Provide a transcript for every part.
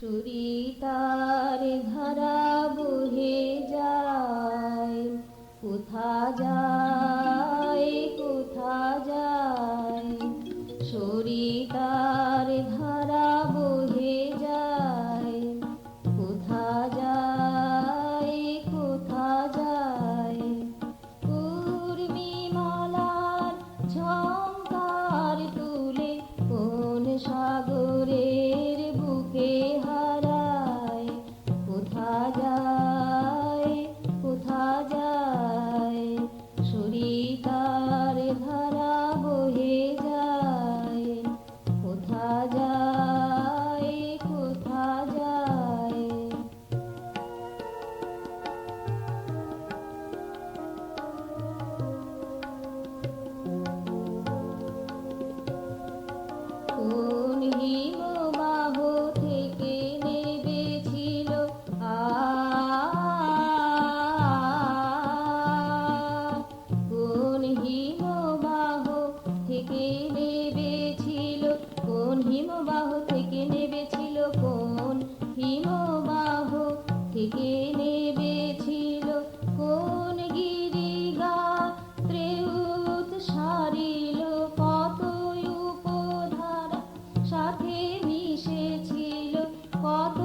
সরিতার ধারা বহে যায়, কোথা যায় কোথা যায়। সরিতার ধারা বহে যায়, কোথা যায় কোথা যায়। উর্মিমালার ঝংকার তুলে কোন সাগরের বুকে হারায়, কোথা যায় কোথা যায়। সরিতার ধারা বহে যায়, কোথা যায় কোথা যায়। কোন হিমবাহ থেকে নেবেছিল কোন হিমবাহ থেকে নেবেছিল, কোন হিমবাহ থেকে নেবেছিল, কোন হিমবাহ থেকে নেবেছিল। কোন গিরিগাত্রে উৎসারিল কত উপধারা সাথে মিশেছিল, কত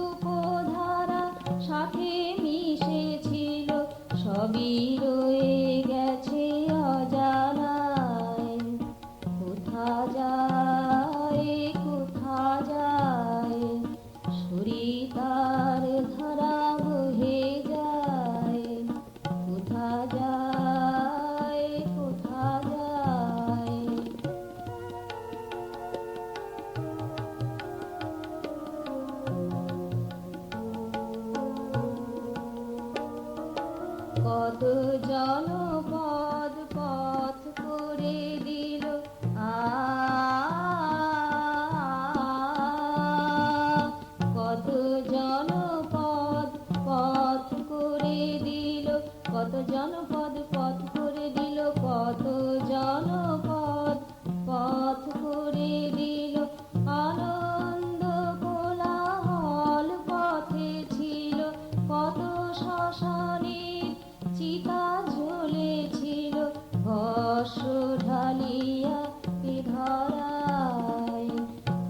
উপধারা সাথে মিশেছিল। সবই রয়ে গেছে অজানায়, কোথা যায় কোথা যায়। সরিতার ধারা বহে যায়, কোথা যায় কোথা যায়। কত জনপদ পথ করে দিল কত জনপদ পথ করে দিল, কত জনপদ পথ করে দিল, কত জনপদ পথ করে দিল। আনন্দ কোলাহল পথে ছিল, কত শ্মশানের চিতা জ্বলেছিল। ভস্ম ঢালিয়া এ ধরায়,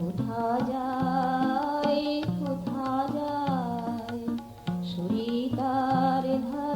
কোথা যায় কোথা যায়। সরিতার ধারা